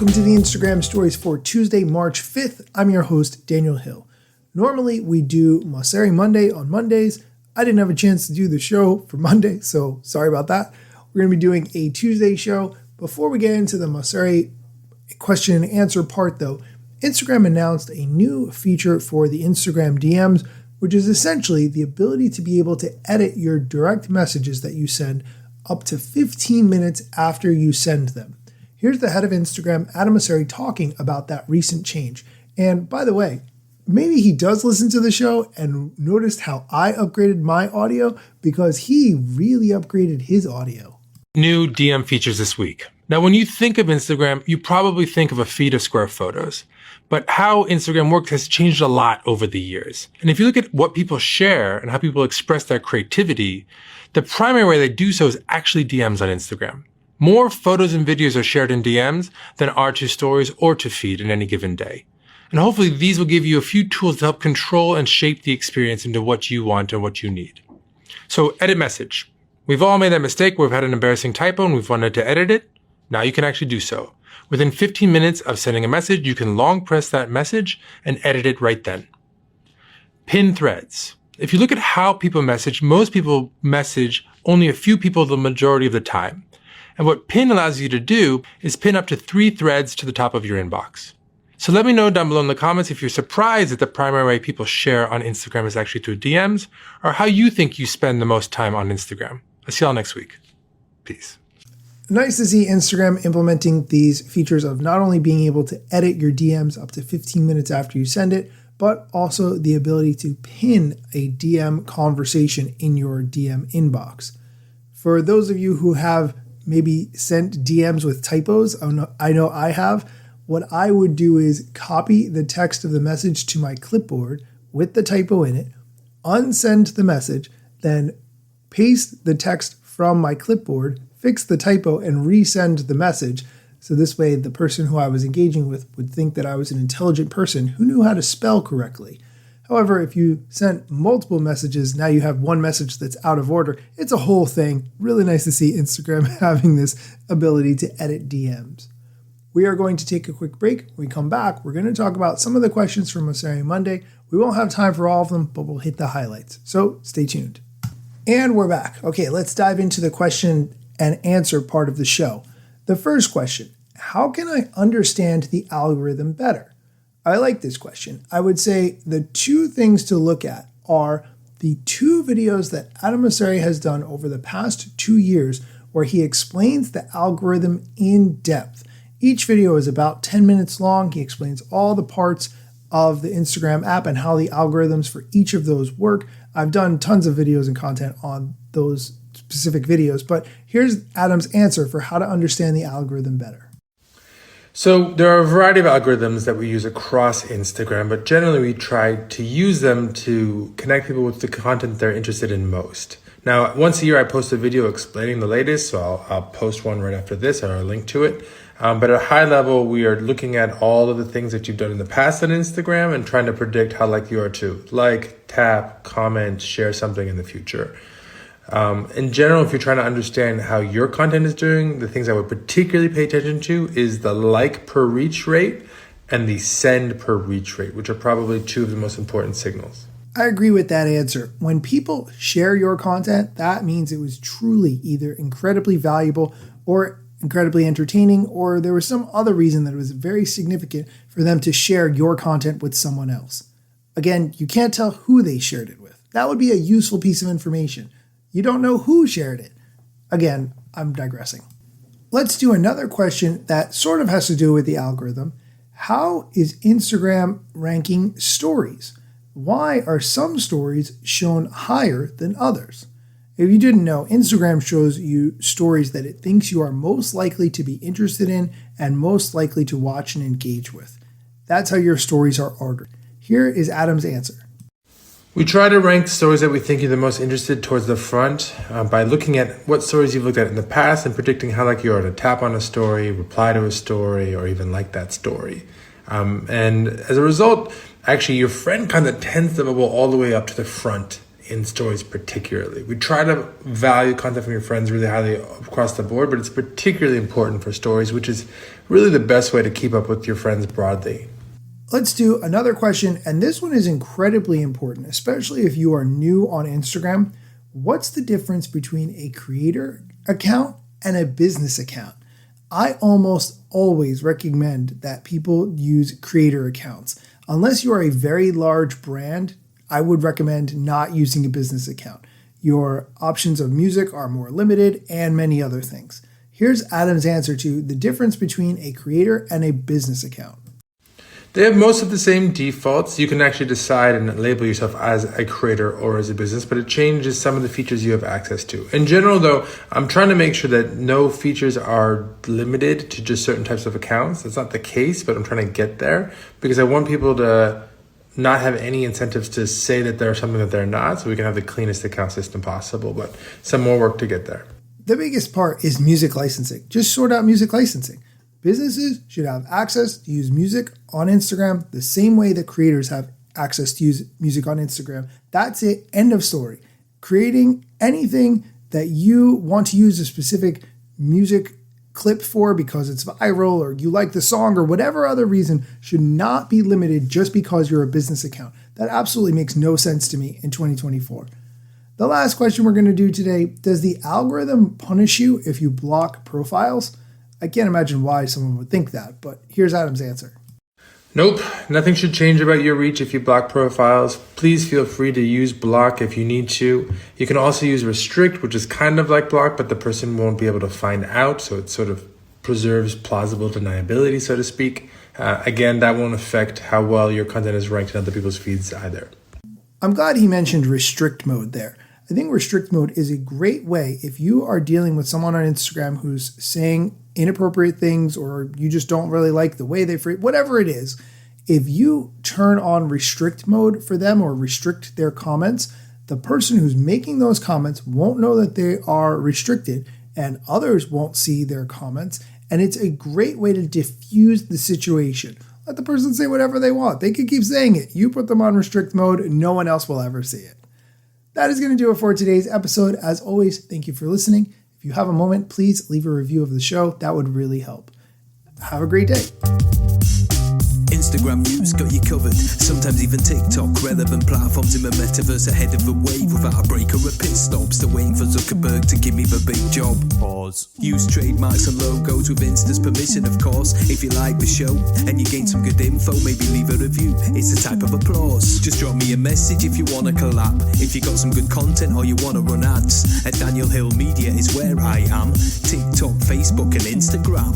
welcome to the Instagram stories for Tuesday, March 5th. I'm your host, Daniel Hill. Normally, we do Mosseri Monday on Mondays. I didn't have a chance to do the show for Monday, so sorry about that. We're going to be doing a Tuesday show. Before we get into the Mosseri question and answer part, though, Instagram announced a new feature for the Instagram DMs, which is essentially the ability to be able to edit your direct messages that you send up to 15 minutes after you send them. Here's the head of Instagram, Adam Mosseri, talking about that recent change. And by the way, maybe he does listen to the show and noticed how I upgraded my audio because he really upgraded his audio. New DM features this week. Now, when you think of Instagram, you probably think of a feed of square photos. But how Instagram works has changed a lot over the years. And if you look at what people share and how people express their creativity, the primary way they do so is actually DMs on Instagram. More photos and videos are shared in DMs than are to stories or to feed in any given day. And hopefully these will give you a few tools to help control and shape the experience into what you want and what you need. So edit message. We've all made that mistake where we've had an embarrassing typo and we've wanted to edit it. Now you can actually do so. Within 15 minutes of sending a message, you can long press that message and edit it right then. Pin threads. If you look at how people message, most people message only a few people the majority of the time. And what Pin allows you to do is pin up to 3 threads to the top of your inbox. So let me know down below in the comments if you're surprised that the primary way people share on Instagram is actually through DMs, or how you think you spend the most time on Instagram. I'll see y'all next week. Peace. Nice to see Instagram implementing these features of not only being able to edit your DMs up to 15 minutes after you send it, but also the ability to pin a DM conversation in your DM inbox. For those of you who have maybe sent DMs with typos, I know I have, what I would do is copy the text of the message to my clipboard with the typo in it, unsend the message, then paste the text from my clipboard, fix the typo, and resend the message. So this way the person who I was engaging with would think that I was an intelligent person who knew how to spell correctly. However, if you sent multiple messages, now you have one message that's out of order. It's a whole thing. Really nice to see Instagram having this ability to edit DMs. We are going to take a quick break. When we come back, we're going to talk about some of the questions from Mosseri Monday. We won't have time for all of them, but we'll hit the highlights. So stay tuned. And we're back. Okay, let's dive into the question and answer part of the show. The first question, how can I understand the algorithm better? I like this question. I would say the 2 things to look at are the 2 videos that Adam Mosseri has done over the past 2 years where he explains the algorithm in depth. Each video is about 10 minutes long. He explains all the parts of the Instagram app and how the algorithms for each of those work. I've done tons of videos and content on those specific videos, but here's Adam's answer for how to understand the algorithm better. So there are a variety of algorithms that we use across Instagram, but generally we try to use them to connect people with the content they're interested in most. Now, once a year I post a video explaining the latest, so I'll post one right after this or a link to it. But at a high level, we are looking at all of the things that you've done in the past on Instagram and trying to predict how likely you are to like, tap, comment, share something in the future. In general, if you're trying to understand how your content is doing, the things I would particularly pay attention to is the like per reach rate and the send per reach rate, which are probably 2 of the most important signals. I agree with that answer. When people share your content, that means it was truly either incredibly valuable or incredibly entertaining, or there was some other reason that it was very significant for them to share your content with someone else. Again, you can't tell who they shared it with. That would be a useful piece of information. You don't know who shared it. Again, I'm digressing. Let's do another question that sort of has to do with the algorithm. How is Instagram ranking stories? Why are some stories shown higher than others? If you didn't know, Instagram shows you stories that it thinks you are most likely to be interested in and most likely to watch and engage with. That's how your stories are ordered. Here is Adam's answer. We try to rank stories that we think you're the most interested towards the front by looking at what stories you've looked at in the past and predicting how likely you are to tap on a story, reply to a story, or even like that story. And as a result, actually your friend kind of tends to bubble all the way up to the front in stories particularly. We try to value content from your friends really highly across the board, but it's particularly important for stories, which is really the best way to keep up with your friends broadly. Let's do another question, and this one is incredibly important, especially if you are new on Instagram. What's the difference between a creator account and a business account? I almost always recommend that people use creator accounts. Unless you are a very large brand, I would recommend not using a business account. Your options of music are more limited and many other things. Here's Adam's answer to the difference between a creator and a business account. They have most of the same defaults. You can actually decide and label yourself as a creator or as a business, but it changes some of the features you have access to. In general, though, I'm trying to make sure that no features are limited to just certain types of accounts. That's not the case, but I'm trying to get there because I want people to not have any incentives to say that they're something that they're not, so we can have the cleanest account system possible, but some more work to get there. The biggest part is music licensing. Just sort out music licensing. Businesses should have access to use music on Instagram the same way that creators have access to use music on Instagram. That's it. End of story. Creating anything that you want to use a specific music clip for because it's viral or you like the song or whatever other reason should not be limited just because you're a business account. That absolutely makes no sense to me in 2024. The last question we're going to do today, does the algorithm punish you if you block profiles? I can't imagine why someone would think that, but here's Adam's answer. Nope, nothing should change about your reach if you block profiles. Please feel free to use block if you need to. You can also use restrict, which is kind of like block, but the person won't be able to find out, so it sort of preserves plausible deniability, so to speak. Again, that won't affect how well your content is ranked in other people's feeds either. I'm glad he mentioned restrict mode there. I think restrict mode is a great way if you are dealing with someone on Instagram who's saying inappropriate things or you just don't really like the way they phrase, whatever it is. If you turn on restrict mode for them or restrict their comments, the person who's making those comments won't know that they are restricted and others won't see their comments. And it's a great way to diffuse the situation. Let the person say whatever they want. They can keep saying it. You put them on restrict mode, no one else will ever see it. That is going to do it for today's episode. As always, thank you for listening. If you have a moment, please leave a review of the show. That would really help. Have a great day. Instagram news got you covered. Sometimes even TikTok. Relevant platforms in the metaverse ahead of the wave without a break or a pit stop. Still waiting for Zuckerberg to give me the big job. Pause. Use trademarks and logos with Insta's permission, of course. If you like the show and you gain some good info, maybe leave a review. It's a type of applause. Just drop me a message if you want to collab. If you got some good content or you want to run ads, at Daniel Hill Media is where I am. TikTok, Facebook and Instagram.